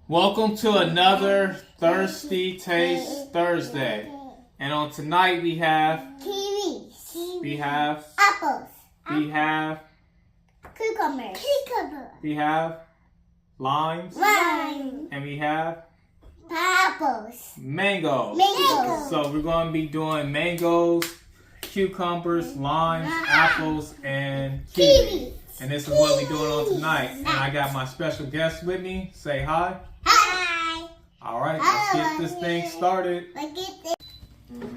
Welcome to another Thirsty Taste Thursday. And on tonight we have kiwis. We have apples. We have Cucumbers. We have limes. Lime. And we have Apples. mangoes. Mangoes. So we're going to be doing mangoes, cucumbers, limes, apples, and kiwis. And this is what we're doing on tonight. And I got my special guest with me. Say hi. Hi. Alright, let's get this thing started.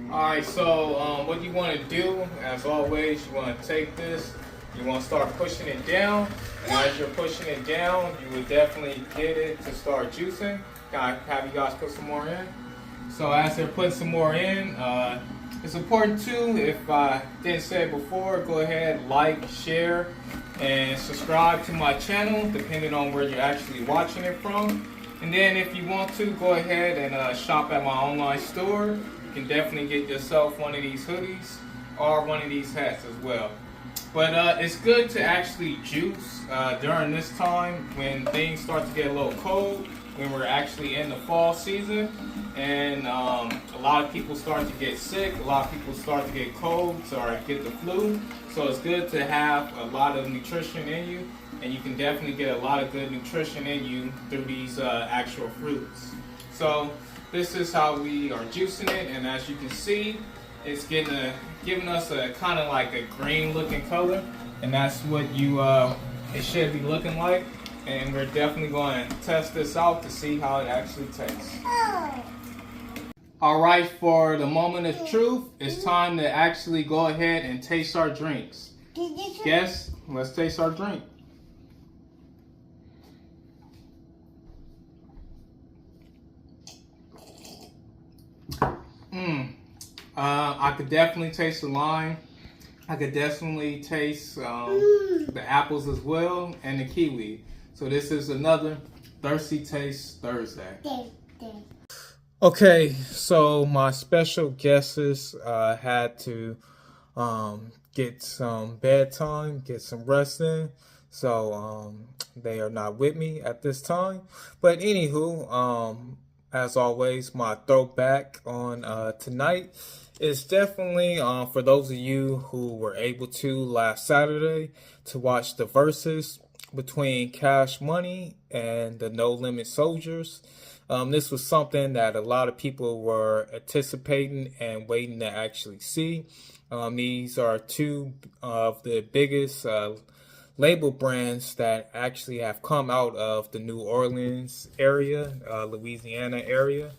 Alright, so what you want to do, as always, you want to take this, you want to start pushing it down. And as you're pushing it down, you would definitely get it to start juicing. Can I have you guys put some more in? So as they're putting some more in, it's important too, if I didn't say it before, go ahead, like, share, and subscribe to my channel, depending on where you're actually watching it from. And then if you want to, go ahead and shop at my online store. You can definitely get yourself one of these hoodies or one of these hats as well. But it's good to actually juice during this time when things start to get a little cold, when we're actually in the fall season. And a lot of people start to get sick, a lot of people start to get colds or get the flu. So it's good to have a lot of nutrition in you, and you can definitely get a lot of good nutrition in you through these actual fruits. So this is how we are juicing it, and as you can see, it's giving us a kind of like a green looking color, and that's what it should be looking like. And we're definitely going to test this out to see how it actually tastes. Alright, for the moment of truth, it's time to actually go ahead and taste our drinks. Guess, let's taste our drink. I could definitely taste the lime. I could definitely taste the apples as well, and the kiwi. So this is another Thirsty Taste Thursday. Okay, so my special guests had to get some bedtime, get some rest in. So they are not with me at this time. But anywho, as always, my throwback on tonight is definitely for those of you who were able to last Saturday to watch the verses between Cashmoney and the No Limit Soldiers. This was something that a lot of people were anticipating and waiting to actually see. These are two of the biggest label brands that actually have come out of the New Orleans area, Louisiana area.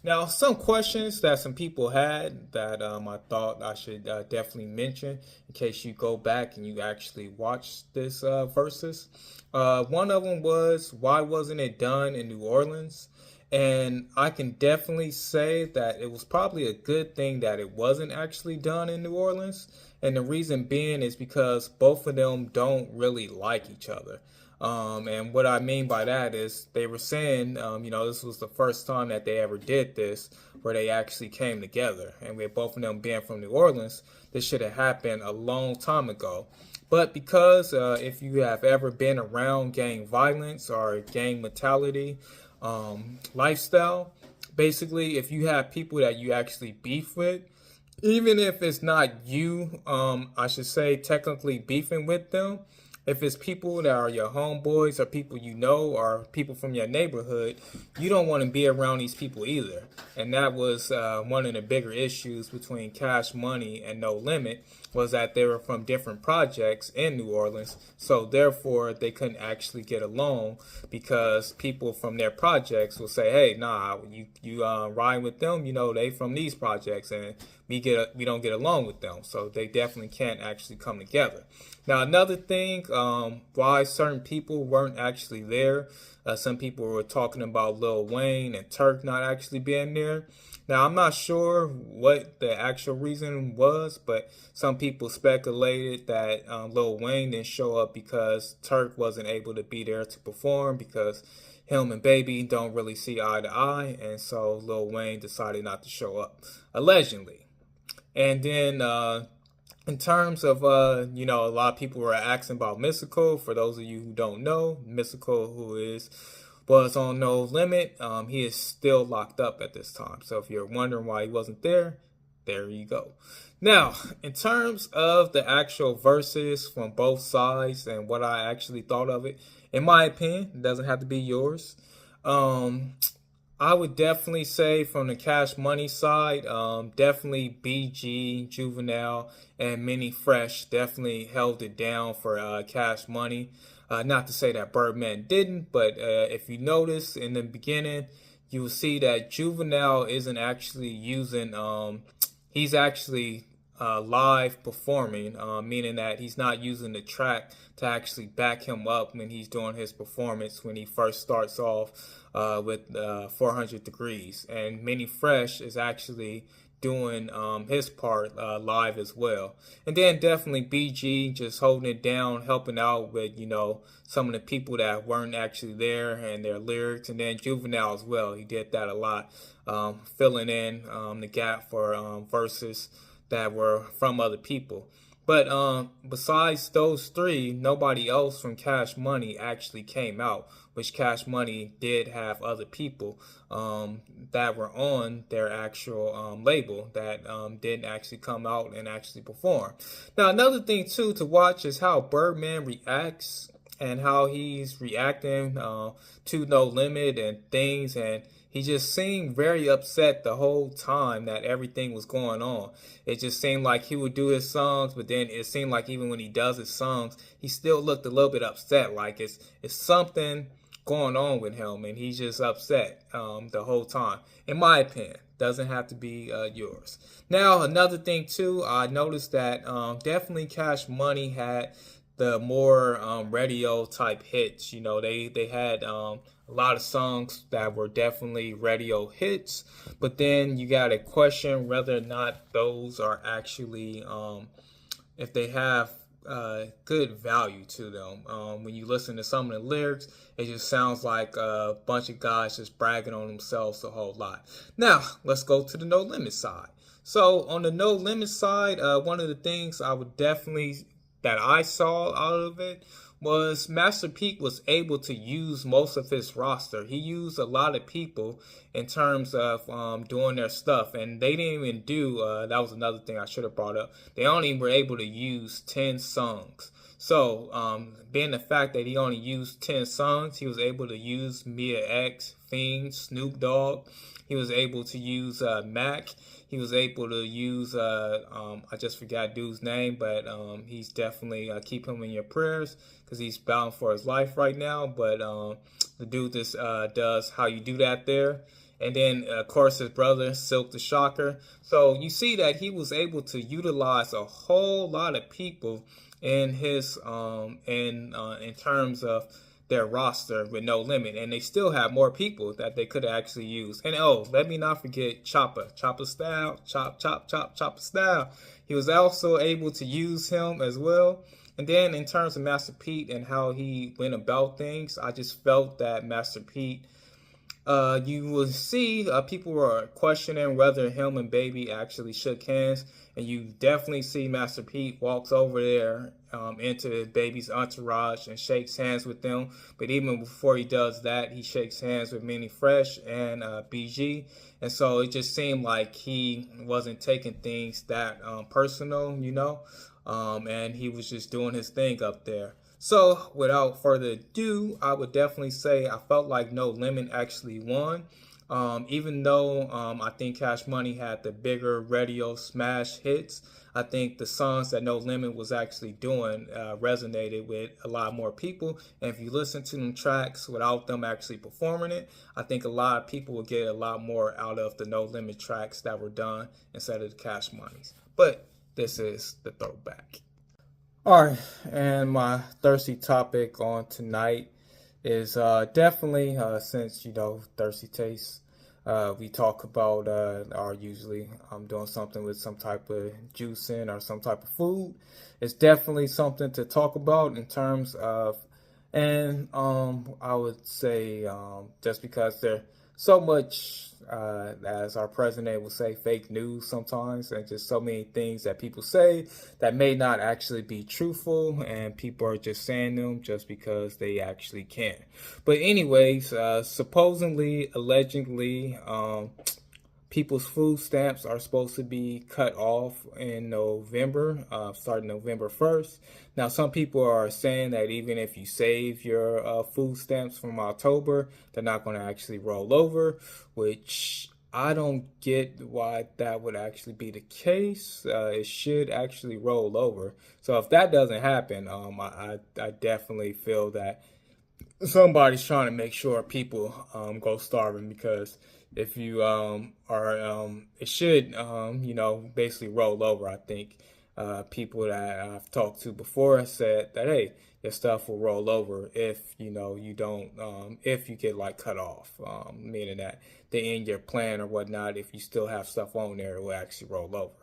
Now, some questions that some people had that I thought I should definitely mention in case you go back and you actually watch this versus. One of them was, why wasn't it done in New Orleans? And I can definitely say that it was probably a good thing that it wasn't actually done in New Orleans. And the reason being is because both of them don't really like each other. And what I mean by that is they were saying, this was the first time that they ever did this, where they actually came together. And with both of them being from New Orleans, this should have happened a long time ago. But because if you have ever been around gang violence or gang mentality, lifestyle, basically, if you have people that you actually beef with, even if it's not you, I should say technically beefing with them, if it's people that are your homeboys or people you know or people from your neighborhood, you don't want to be around these people either. And that was one of the bigger issues between Cashmoney and No Limit, was that they were from different projects in New Orleans. So therefore, they couldn't actually get along because people from their projects will say, hey, nah, you ride with them, they from these projects, and we don't get along with them. So they definitely can't actually come together. Now, another thing, why certain people weren't actually there. Some people were talking about Lil Wayne and Turk not actually being there. Now, I'm not sure what the actual reason was, but some people speculated that Lil Wayne didn't show up because Turk wasn't able to be there to perform because him and Baby don't really see eye to eye, and so Lil Wayne decided not to show up, allegedly. And then in terms of, a lot of people were asking about Mystical. For those of you who don't know, Mystical, who is was on No Limit. He is still locked up at this time. So if you're wondering why he wasn't there, there you go. Now, in terms of the actual verses from both sides and what I actually thought of it, in my opinion, it doesn't have to be yours. I would definitely say from the Cash Money side, definitely BG, Juvenile, and Mini Fresh definitely held it down for Cash Money. Not to say that Birdman didn't, but if you notice in the beginning, you will see that Juvenile isn't actually using, he's actually live performing, meaning that he's not using the track to actually back him up when he's doing his performance when he first starts off with 400 Degrees. And Mini Fresh is actually doing his part live as well. And then definitely BG just holding it down, helping out with, some of the people that weren't actually there and their lyrics. And then Juvenile as well. He did that a lot, filling in the gap for verses that were from other people. But besides those three, nobody else from Cash Money actually came out, which Cash Money did have other people that were on their actual label that didn't actually come out and actually perform. Now, another thing, too, to watch is how Birdman reacts and how he's reacting to No Limit and things, and he just seemed very upset the whole time that everything was going on. It just seemed like he would do his songs, but then it seemed like even when he does his songs, he still looked a little bit upset. Like it's something going on with him, and he's just upset the whole time. In my opinion, doesn't have to be yours. Now, another thing too, I noticed that definitely Cash Money had the more radio type hits. They had a lot of songs that were definitely radio hits, but then you got to question whether or not those are actually, if they have good value to them. When you listen to some of the lyrics, it just sounds like a bunch of guys just bragging on themselves a whole lot. Now, let's go to the No Limit side. So on the No Limit side, one of the things I would definitely that I saw out of it was Master P was able to use most of his roster. He used a lot of people in terms of doing their stuff, and they didn't even do, that was another thing I should have brought up, they only were able to use 10 songs. So, being the fact that he only used 10 songs, he was able to use Mia X, Fiend, Snoop Dogg. He was able to use Mac. He was able to use, I just forgot dude's name, but he's definitely, keep him in your prayers because he's bound for his life right now. But the dude just does How You Do That there. And then, of course, his brother, Silk the Shocker. So you see that he was able to utilize a whole lot of people in his in terms of their roster with No Limit, and they still have more people that they could actually use. And let me not forget Chopper Style, Chopper Style. He was also able to use him as well. And then in terms of Master Pete and how he went about things, I just felt that Master Pete, you will see people were questioning whether him and Baby actually shook hands, and you definitely see Master Pete walks over there into Baby's entourage and shakes hands with them. But even before he does that, he shakes hands with Mini Fresh and BG, and so it just seemed like he wasn't taking things that personal, and he was just doing his thing up there. So, without further ado, I would definitely say I felt like No Limit actually won. Even though I think Cash Money had the bigger radio smash hits, I think the songs that No Limit was actually doing resonated with a lot more people. And if you listen to them tracks without them actually performing it, I think a lot of people will get a lot more out of the No Limit tracks that were done instead of the Cash Monies. But this is the Throwback. All right, and my thirsty topic on tonight is definitely, since, thirsty tastes, we talk about, or usually I'm doing something with some type of juice in or some type of food. It's definitely something to talk about in terms of, and I would say just because there's so much as our president would say, fake news sometimes, and just so many things that people say that may not actually be truthful, and people are just saying them just because they actually can. But anyways, supposedly, allegedly, people's food stamps are supposed to be cut off in November, starting November 1st. Now, some people are saying that even if you save your food stamps from October, they're not going to actually roll over, which I don't get why that would actually be the case. It should actually roll over. So if that doesn't happen, I definitely feel that somebody's trying to make sure people go starving, because if you it should basically roll over. I think people that I've talked to before said that, hey, your stuff will roll over if you don't if you get like cut off, meaning that they end your plan or whatnot. If you still have stuff on there, it will actually roll over.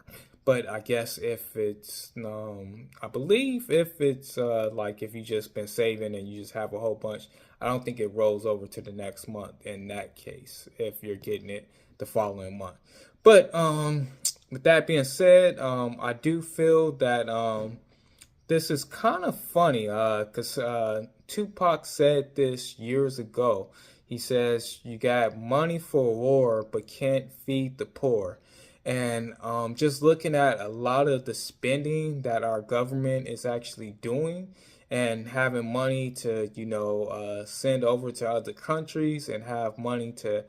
But I guess if it's, I believe if it's like if you just been saving and you just have a whole bunch, I don't think it rolls over to the next month in that case, if you're getting it the following month. But with that being said, I do feel that this is kind of funny, because Tupac said this years ago. He says, you got money for war, but can't feed the poor. And just looking at a lot of the spending that our government is actually doing, and having money to, send over to other countries, and have money to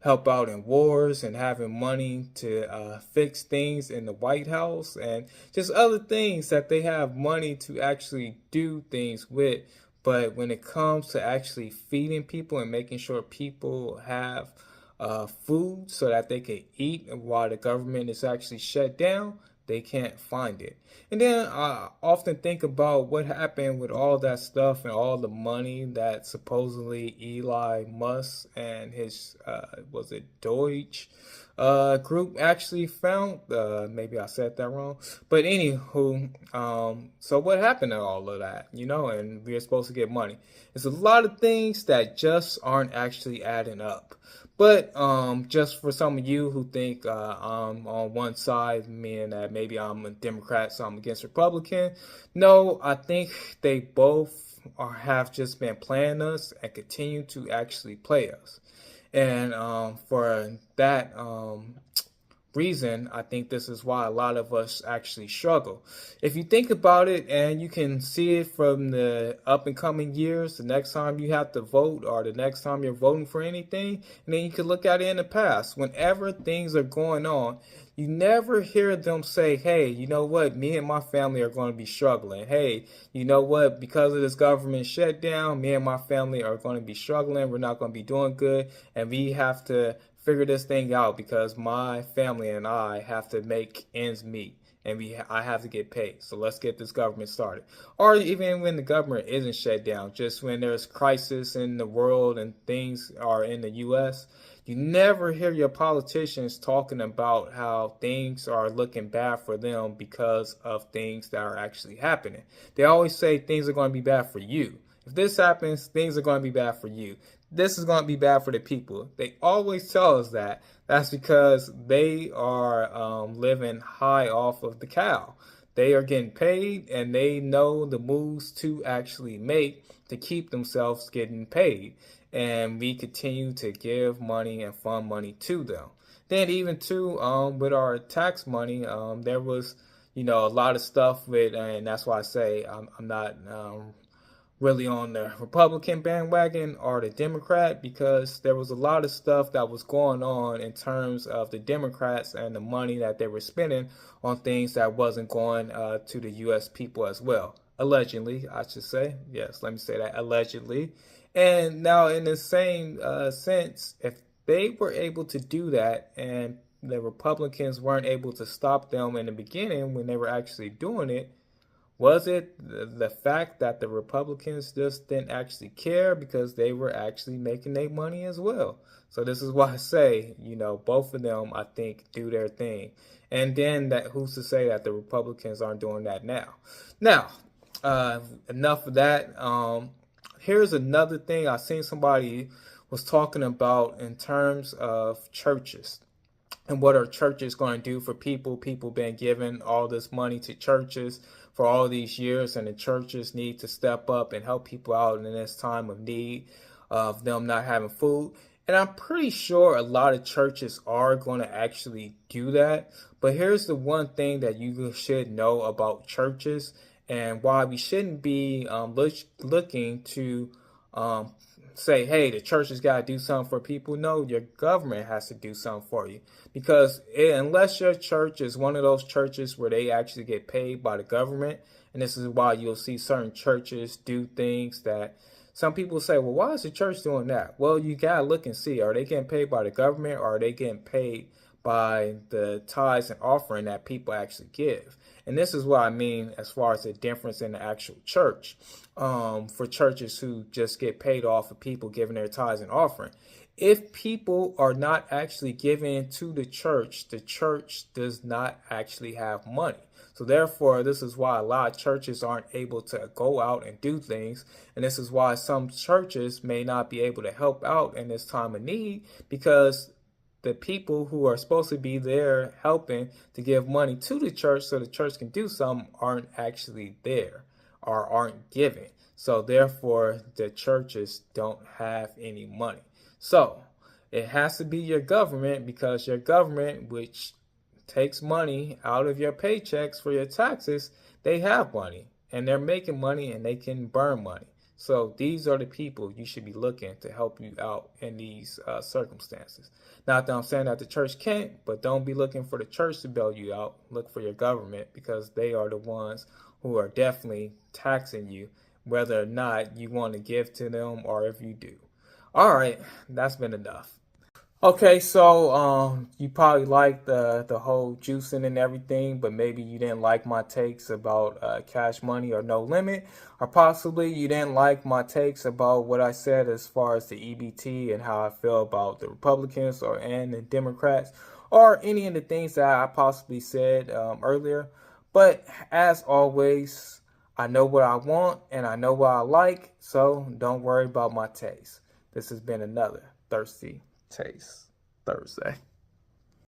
help out in wars, and having money to fix things in the White House, and just other things that they have money to actually do things with. But when it comes to actually feeding people and making sure people have food so that they can eat while the government is actually shut down, they can't find it. And then I often think about what happened with all that stuff and all the money that supposedly Elon Musk and his, was it Deutsche group actually found. Maybe I said that wrong. But anywho, so what happened to all of that, and we are supposed to get money. There's a lot of things that just aren't actually adding up. But just for some of you who think I'm on one side, meaning that maybe I'm a Democrat, so I'm against Republican, no, I think they both have just been playing us and continue to actually play us. And for that reason, I think this is why a lot of us actually struggle. If you think about it, and you can see it from the up and coming years, the next time you have to vote or the next time you're voting for anything, and then you can look at it in the past. Whenever things are going on, you never hear them say, hey, you know what, me and my family are going to be struggling. Hey, you know what, because of this government shutdown, me and my family are going to be struggling. We're not going to be doing good, and we have to figure this thing out because my family and I have to make ends meet, and I have to get paid. So let's get this government started. Or even when the government isn't shut down, just when there's crisis in the world and things are in the U.S., you never hear your politicians talking about how things are looking bad for them because of things that are actually happening. They always say things are going to be bad for you. If this happens, things are going to be bad for you. This is going to be bad for the people. They always tell us that. That's because they are living high off of the cow. They are getting paid, and they know the moves to actually make to keep themselves getting paid. And we continue to give money and fund money to them. Then even too, with our tax money, there was, a lot of stuff with, and that's why I say I'm not really on the Republican bandwagon or the Democrat, because there was a lot of stuff that was going on in terms of the Democrats and the money that they were spending on things that wasn't going to the U.S. people as well. Allegedly, I should say. Yes, let me say that, allegedly. And now in the same sense, if they were able to do that and the Republicans weren't able to stop them in the beginning when they were actually doing it, was it the fact that the Republicans just didn't actually care because they were actually making their money as well? So this is why I say, both of them, I think, do their thing. And then that who's to say that the Republicans aren't doing that now? Now, enough of that. Here's another thing. I seen somebody was talking about in terms of churches. And what are churches going to do for people? People been giving all this money to churches for all these years, and the churches need to step up and help people out in this time of need of them not having food. And I'm pretty sure a lot of churches are going to actually do that. But here's the one thing that you should know about churches and why we shouldn't be looking to um, say, hey, the church has got to do something for people. No, your government has to do something for you. Because unless your church is one of those churches where they actually get paid by the government, and this is why you'll see certain churches do things that some people say, well, why is the church doing that? Well, you got to look and see, are they getting paid by the government, or are they getting paid by the tithes and offering that people actually give? And this is what I mean as far as the difference in the actual church. For churches who just get paid off of people giving their tithes and offering. If people are not actually giving to the church does not actually have money. So therefore, this is why a lot of churches aren't able to go out and do things. And this is why some churches may not be able to help out in this time of need, because the people who are supposed to be there helping to give money to the church so the church can do something aren't actually there or aren't giving. So therefore, the churches don't have any money. So it has to be your government, because your government, which takes money out of your paychecks for your taxes, they have money and they're making money and they can burn money. So these are the people you should be looking to help you out in these circumstances. Not that I'm saying that the church can't, but don't be looking for the church to bail you out. Look for your government, because they are the ones who are definitely taxing you, whether or not you want to give to them or if you do. All right, that's been enough. Okay, so you probably like the whole juicing and everything, but maybe you didn't like my takes about cash money or no limit, or possibly you didn't like my takes about what I said as far as the EBT and how I feel about the Republicans and the Democrats, or any of the things that I possibly said earlier. But as always, I know what I want and I know what I like, so don't worry about my taste. This has been another Thirsty Taste Thursday.